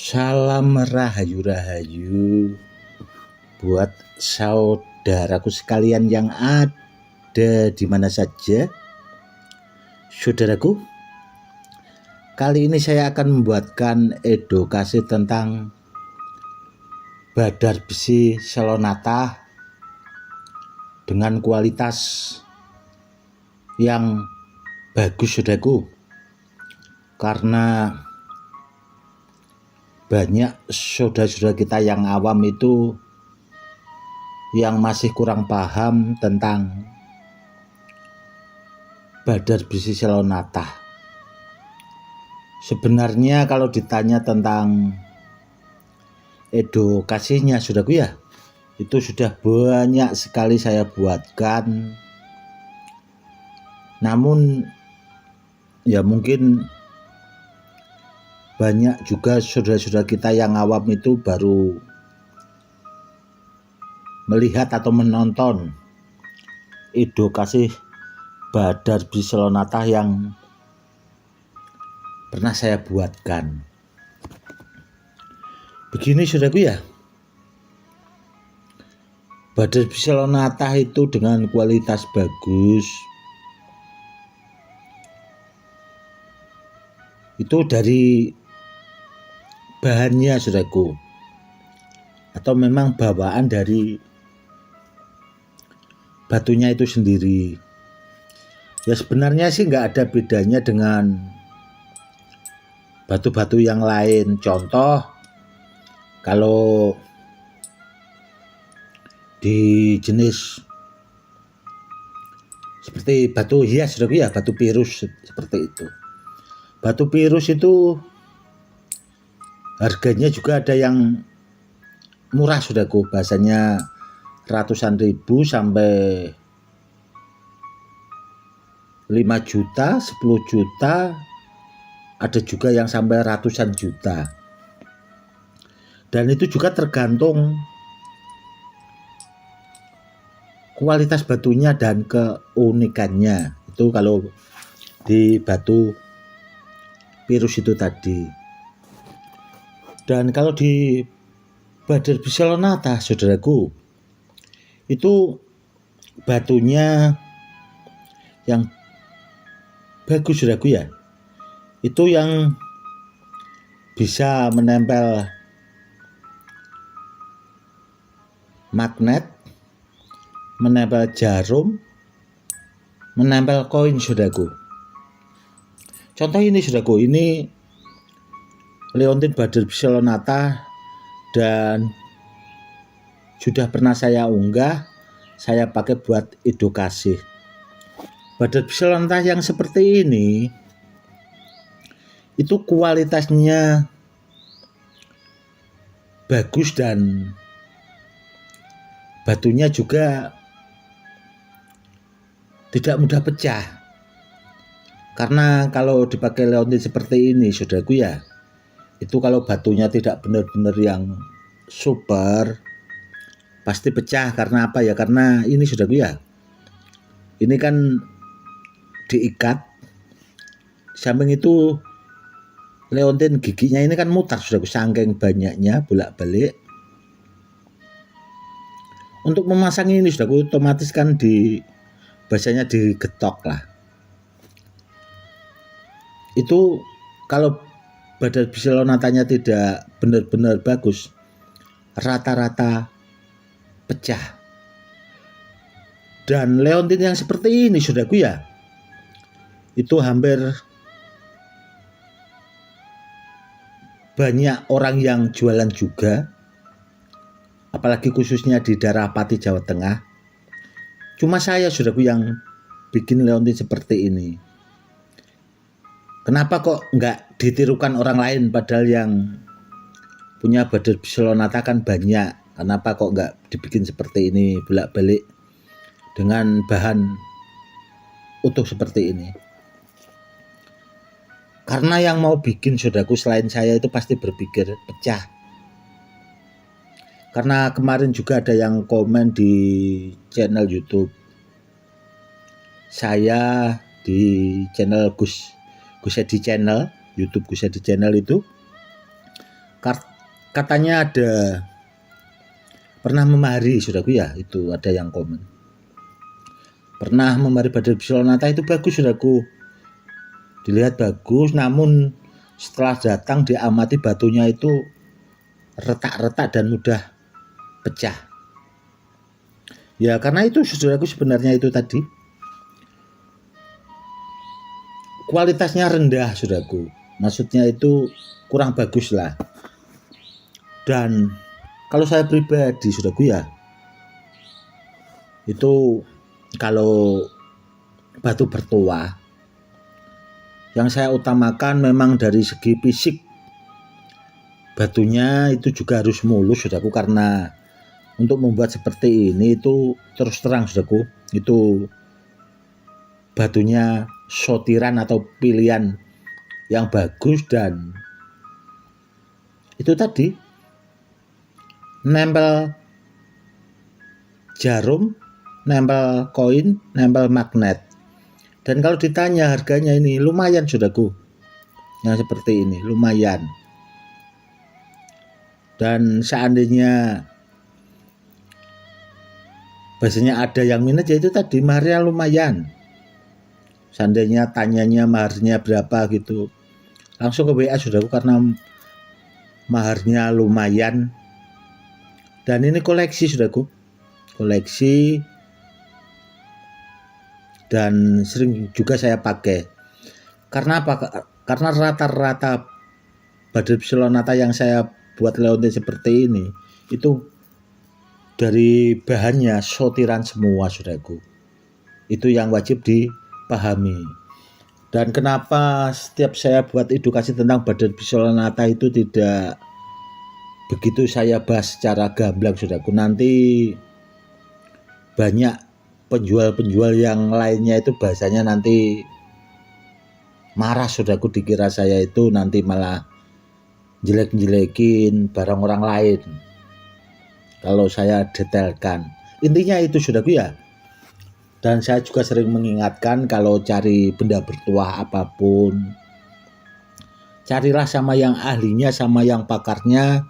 Salam rahayu-rahayu buat saudaraku sekalian yang ada di mana saja. Saudaraku, kali ini saya akan membuatkan edukasi tentang badar besi selonata dengan kualitas yang bagus, saudaraku, karena banyak saudara-saudara kita yang awam itu yang masih kurang paham tentang badar besi selonata. Sebenarnya kalau ditanya tentang edukasinya, saudaraku, ya, itu sudah banyak sekali saya buatkan. Namun ya mungkin banyak juga saudara-saudara kita yang awam itu baru melihat atau menonton edukasi badar besi selonata yang pernah saya buatkan. Begini, saudaraku, ya, badar besi selonata itu dengan kualitas bagus itu dari bahannya, saudaraku, atau memang bawaan dari batunya itu sendiri. Ya sebenarnya sih nggak ada bedanya dengan batu-batu yang lain. Contoh, kalau di jenis seperti batu hias, saudaraku, ya, batu pirus seperti itu. Batu pirus itu harganya juga ada yang murah, saudaraku, bahasanya ratusan ribu sampai 5 juta, 10 juta, ada juga yang sampai ratusan juta. Dan itu juga tergantung kualitas batunya dan keunikannya. Itu kalau di batu pirus itu tadi. Dan kalau di badar besi selonata, saudaraku, itu batunya yang bagus, saudaraku, ya, itu yang bisa menempel magnet, menempel jarum, menempel koin, saudaraku. Contoh ini, saudaraku, ini leontin badar besi selonata dan sudah pernah saya unggah, saya pakai buat edukasi. Badar besi selonata yang seperti ini itu kualitasnya bagus dan batunya juga tidak mudah pecah. Karena kalau dipakai leontin seperti ini, saudaraku, ya, itu kalau batunya tidak benar-benar yang super, pasti pecah. Karena apa ya? Karena ini, saudaraku, ya, ini kan diikat. Samping itu leontin giginya ini kan mutar, saudaraku, saking banyaknya bolak-balik. Untuk memasang ini, saudaraku, otomatis kan bahasanya digetok lah. Itu kalau badar besi selonatanya tidak benar-benar bagus, rata-rata pecah. Dan leontin yang seperti ini, saudaraku, ya, itu hampir banyak orang yang jualan juga, apalagi khususnya di daerah Pati, Jawa Tengah. Cuma saya, saudaraku, yang bikin leontin seperti ini. Kenapa kok nggak ditirukan orang lain, padahal yang punya badar besi selonata kan banyak. Kenapa kok nggak dibikin seperti ini, bolak-balik dengan bahan utuh seperti ini? Karena yang mau bikin, saudaraku, selain saya itu pasti berpikir pecah. Karena kemarin juga ada yang komen di channel YouTube saya, di channel Gus Edi Channel, YouTube Gus Edi Channel itu, Katanya ada pernah memahari saudaraku ya, itu ada yang komen. Pernah memahari badar besi Lonata itu bagus saudaraku. Dilihat bagus, namun setelah datang diamati batunya itu retak-retak dan mudah pecah. Ya karena itu saudaraku sebenarnya itu tadi kualitasnya rendah saudaraku. Maksudnya itu kurang bagus lah. Dan kalau saya pribadi saudaraku ya, itu kalau batu bertuah yang saya utamakan memang dari segi fisik batunya itu juga harus mulus saudaraku, karena untuk membuat seperti ini itu terus terang saudaraku, itu batunya sortiran atau pilihan yang bagus, dan itu tadi nempel jarum, nempel koin, nempel magnet. Dan kalau ditanya harganya ini lumayan saudaraku, yang seperti ini lumayan. Dan seandainya biasanya ada yang minat, ya itu tadi maharnya lumayan. Seandainya tanyanya maharnya berapa gitu, langsung ke WA saudaraku, karena maharnya lumayan. Dan ini koleksi saudaraku, koleksi, dan sering juga saya pakai. Karena apa? Karena rata-rata badar besi Lonata yang saya buat leontin seperti ini itu dari bahannya sortiran semua saudaraku. Itu yang wajib dipahami. Dan kenapa setiap saya buat edukasi tentang badar besi Lonata itu tidak begitu saya bahas secara gamblang saudaraku. Nanti banyak penjual-penjual yang lainnya itu bahasanya nanti marah saudaraku, dikira saya itu nanti malah jelek-jelekin barang orang lain kalau saya detailkan. Intinya itu saudaraku ya. Dan saya juga sering mengingatkan, kalau cari benda bertuah apapun, carilah sama yang ahlinya, sama yang pakarnya,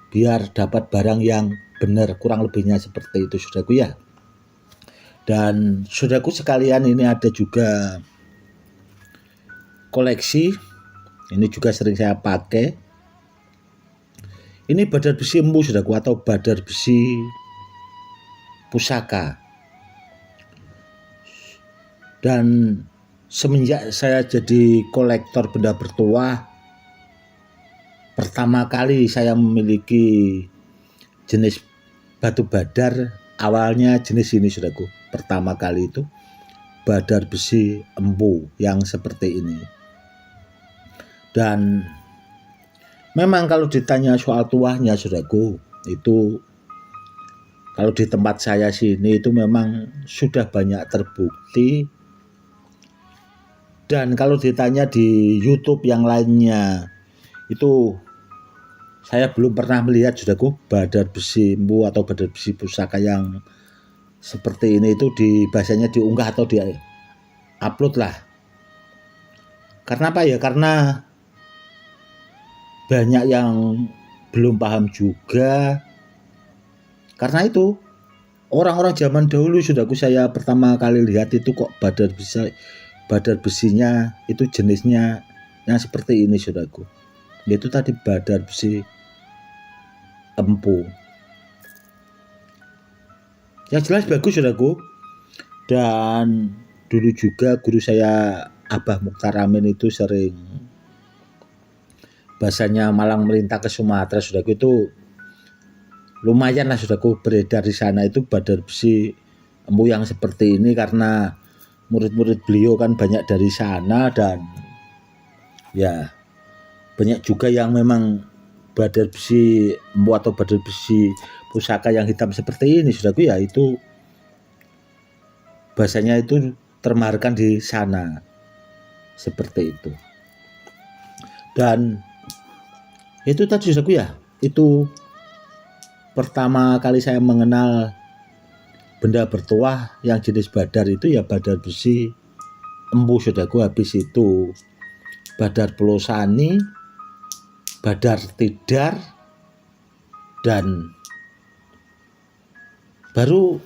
biar dapat barang yang benar, kurang lebihnya seperti itu saudaraku ya. Dan saudaraku sekalian, ini ada juga koleksi, ini juga sering saya pakai. Ini badar besi empu saudaraku, atau badar besi pusaka. Dan semenjak saya jadi kolektor benda bertuah, pertama kali saya memiliki jenis batu badar, awalnya jenis ini saudaraku. Pertama kali itu badar besi empu yang seperti ini. Dan memang kalau ditanya soal tuahnya saudaraku, itu kalau di tempat saya sini itu memang sudah banyak terbukti. Dan kalau ditanya di YouTube yang lainnya, itu saya belum pernah melihat saudaraku badar besi empu atau badar besi pusaka yang seperti ini itu bahasanya diunggah atau di upload lah. Karena apa ya? Karena banyak yang belum paham juga. Karena itu orang-orang zaman dahulu saudaraku, saya pertama kali lihat itu kok badar besinya itu jenisnya yang seperti ini saudaraku, yaitu tadi badar besi empu. Yang jelas bagus saudaraku. Dan dulu juga guru saya Abah Mukhtar Amin itu sering bahasanya malang melintang ke Sumatera saudaraku, itu lumayan lah saudaraku beredar di sana itu badar besi empu yang seperti ini, karena murid-murid beliau kan banyak dari sana. Dan ya banyak juga yang memang badar besi empu atau badar besi pusaka yang hitam seperti ini saudaraku ya, itu bahasanya itu termaharkan di sana seperti itu. Dan itu tadi saudaraku ya, itu pertama kali saya mengenal benda bertuah yang jenis badar itu ya badar besi empu saudaraku. Habis itu badar pelosani, badar tidar, dan baru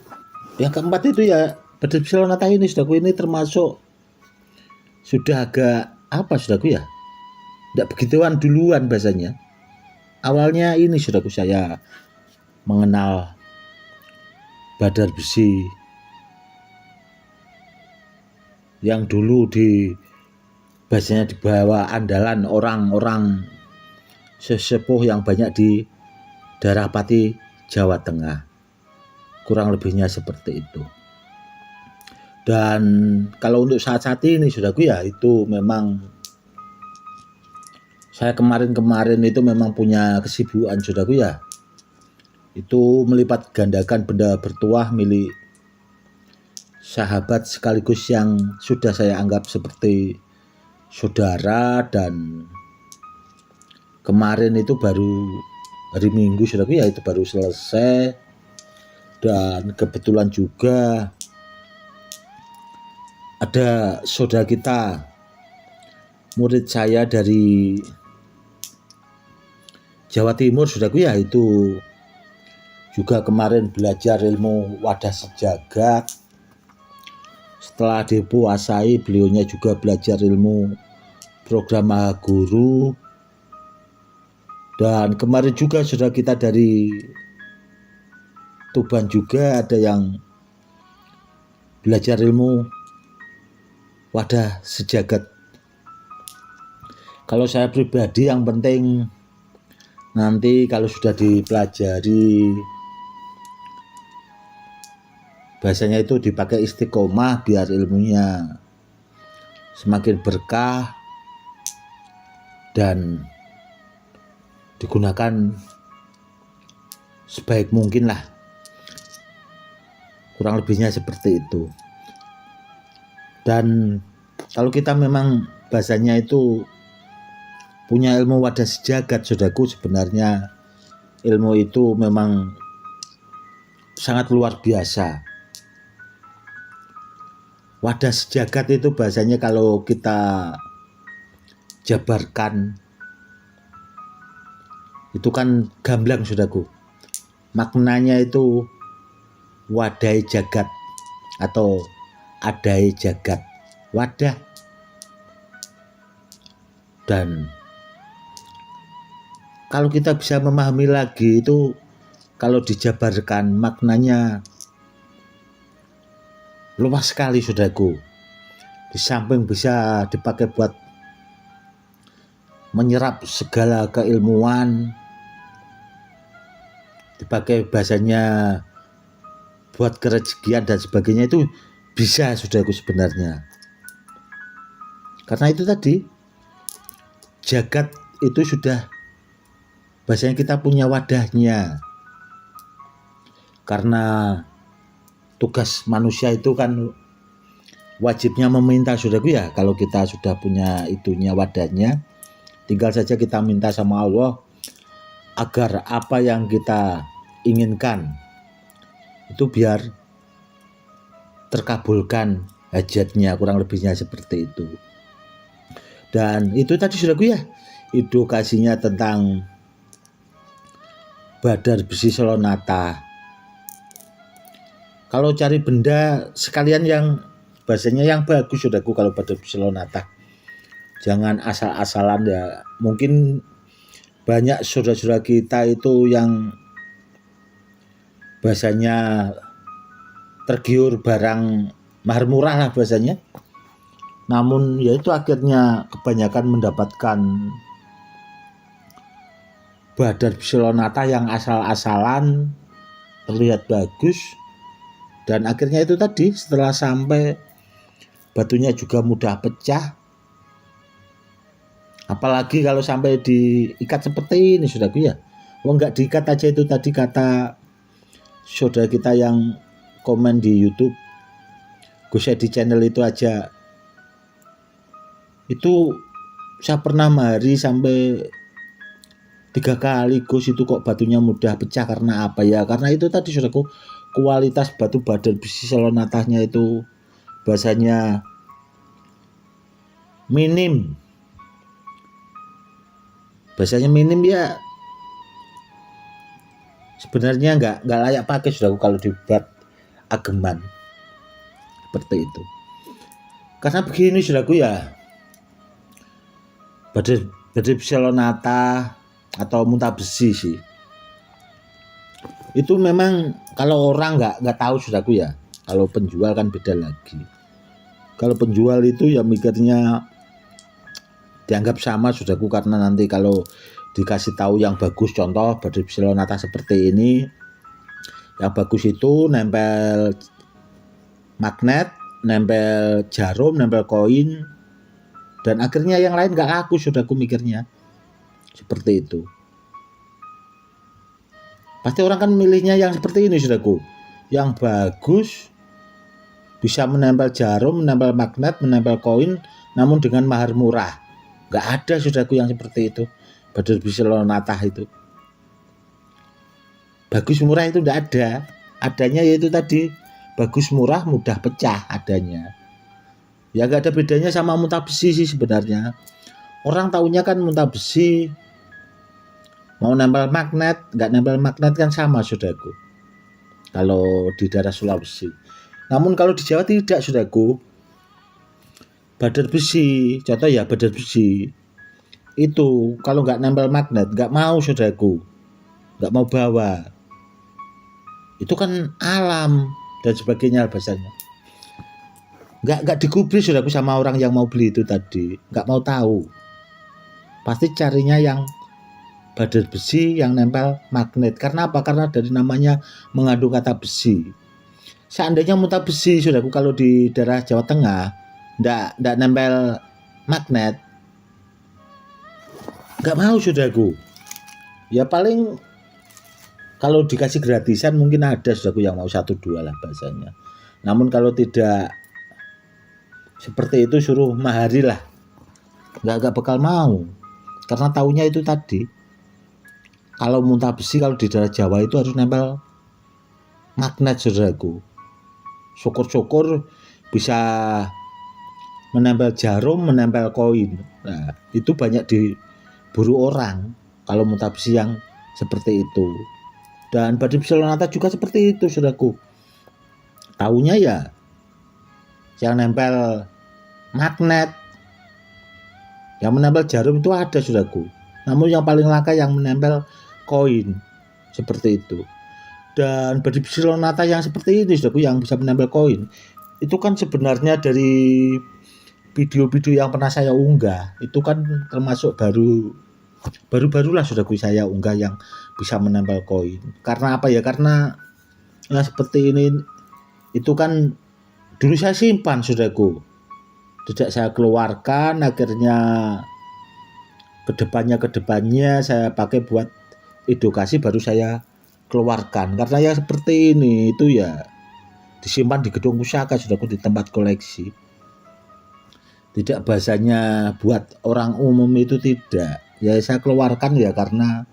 yang keempat itu ya badar Psilonata ini saudaraku. Ini termasuk sudah agak apa saudaraku ya, tidak begituan duluan bahasanya. Awalnya ini saudaraku saya mengenal badar besi yang dulu bahasanya di bawah andalan orang-orang sesepuh yang banyak di daerah Pati, Jawa Tengah. Kurang lebihnya seperti itu. Dan kalau untuk saat-saat ini saudaraku ya, itu memang saya kemarin itu memang punya kesibukan saudaraku ya. Itu melipat gandakan benda bertuah milik sahabat sekaligus yang sudah saya anggap seperti saudara. Dan kemarin itu baru hari Minggu saudaraku ya, itu baru selesai. Dan kebetulan juga ada saudara kita, murid saya dari Jawa Timur saudaraku ya, itu juga kemarin belajar ilmu wadah sejagat. Setelah dipuasai, beliaunya juga belajar ilmu program Maha Guru. Dan kemarin juga saudara kita dari Tuban juga ada yang belajar ilmu wadah sejagat. Kalau saya pribadi yang penting nanti kalau sudah dipelajari, bahasanya itu dipakai istiqomah biar ilmunya semakin berkah dan digunakan sebaik mungkin lah. Kurang lebihnya seperti itu. Dan kalau kita memang bahasanya itu punya ilmu wadah sejagat saudaraku, sebenarnya ilmu itu memang sangat luar biasa. Wadah sejagat itu bahasanya kalau kita jabarkan itu kan gamblang saudaraku. Maknanya itu wadai jagat atau adai jagat, wadah. Dan kalau kita bisa memahami lagi itu, kalau dijabarkan maknanya luas sekali saudaraku. Di samping bisa dipakai buat menyerap segala keilmuan, dipakai bahasanya buat kerezekian dan sebagainya, itu bisa saudaraku sebenarnya. Karena itu tadi, jagat itu sudah bahasanya kita punya wadahnya. Karena tugas manusia itu kan wajibnya meminta saudaraku ya. Kalau kita sudah punya itunya, wadahnya, tinggal saja kita minta sama Allah agar apa yang kita inginkan itu biar terkabulkan hajatnya, kurang lebihnya seperti itu. Dan itu tadi saudaraku ya, edukasinya tentang badar besi Psilonata. Kalau cari benda sekalian yang bahasanya yang bagus saudaraku, kalau badar besi Psilonata jangan asal-asalan ya. Mungkin banyak saudara-saudara kita itu yang bahasanya tergiur barang mahar murah lah bahasanya, namun ya itu akhirnya kebanyakan mendapatkan badar Psilonata yang asal-asalan, terlihat bagus, dan akhirnya itu tadi setelah sampai batunya juga mudah pecah. Apalagi kalau sampai diikat seperti ini saudaraku ya. Nggak diikat aja, itu tadi kata saudara kita yang komen di YouTube, Gus di channel itu aja, itu saya pernah mahari sampai 3 kali, Gus itu kok batunya mudah pecah karena apa ya? Karena itu tadi saudaraku, kualitas batu badar besi Psilonatanya itu bahasanya minim. Bahasanya minim ya sebenarnya nggak layak pakai saudaraku kalau dibuat ageman seperti itu. Karena begini saudaraku ya, badai psilonata atau muntah besi sih, itu memang kalau orang nggak tahu saudaraku ya. Kalau penjual kan beda lagi. Kalau penjual itu ya mikirnya dianggap sama saudaraku, karena nanti kalau dikasih tahu yang bagus, contoh badai psilonata seperti ini, yang bagus itu nempel magnet, nempel jarum, nempel koin, dan akhirnya yang lain nggak laku saudaraku, mikirnya seperti itu. Pasti orang kan milihnya yang seperti ini saudaraku, yang bagus, bisa menempel jarum, menempel magnet, menempel koin, namun dengan mahar murah. Nggak ada saudaraku yang seperti itu. Badai psilonata itu bagus murah itu nggak ada. Adanya yaitu tadi, bagus murah mudah pecah adanya. Ya nggak ada bedanya sama muntah besi sih sebenarnya. Orang taunya kan muntah besi mau nempel magnet, nggak nempel magnet kan sama saudaraku, kalau di daerah Sulawesi. Namun kalau di Jawa tidak saudaraku. Badai besi, contoh ya badai besi itu kalau nggak nempel magnet nggak mau saudaraku, nggak mau bawa. Itu kan alam dan sebagainya bahasanya. Nggak digubris saudaraku sama orang yang mau beli itu tadi, nggak mau tahu. Pasti carinya yang badai besi yang nempel magnet. Karena apa? Karena dari namanya mengandung kata besi. Seandainya muntah besi saudaraku kalau di daerah Jawa Tengah ndak nempel magnet, nggak mau saudaraku. Ya paling kalau dikasih gratisan mungkin ada saudaraku yang mau 1-2 lah bahasanya. Namun kalau tidak seperti itu suruh mahari lah, nggak bakal mau. Karena taunya itu tadi, kalau muntah besi kalau di daerah Jawa itu harus nempel magnet saudaraku. Syukur-syukur bisa menempel jarum, menempel koin. Nah, itu banyak diburu orang kalau muntah besi yang seperti itu. Dan badai psilonata juga seperti itu saudaraku. Taunya ya yang nempel magnet, yang menempel jarum itu ada saudaraku. Namun yang paling langka yang menempel koin seperti itu. Dan badai psilonata yang seperti ini saudaraku, yang bisa menempel koin, itu kan sebenarnya dari video-video yang pernah saya unggah, itu kan termasuk baru-barulah saudaraku saya unggah yang bisa menempel koin. Karena apa ya? Karena ya seperti ini itu kan dulu saya simpan saudaraku, tidak saya keluarkan. Akhirnya kedepannya saya pakai buat edukasi, baru saya keluarkan. Karena ya seperti ini itu ya disimpan di gedung pusaka saudaraku, di tempat koleksi. Tidak bahasanya buat orang umum itu tidak. Ya saya keluarkan ya karena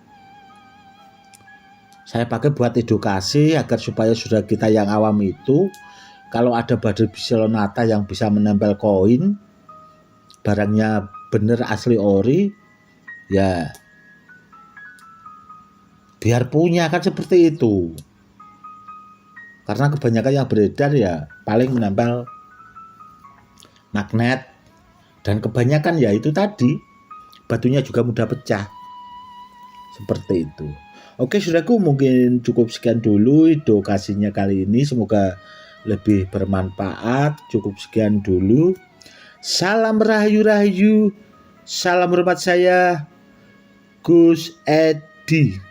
saya pakai buat edukasi, agar supaya saudara kita yang awam itu kalau ada badai psilonata yang bisa menempel koin, barangnya bener asli ori, ya biar punya kan seperti itu. Karena kebanyakan yang beredar ya paling menempel magnet, dan kebanyakan ya itu tadi, batunya juga mudah pecah seperti itu. Oke saudaraku, mungkin cukup sekian dulu edukasinya kali ini, semoga lebih bermanfaat. Cukup sekian dulu. Salam rahayu-rahayu, salam hormat saya Gus Edi.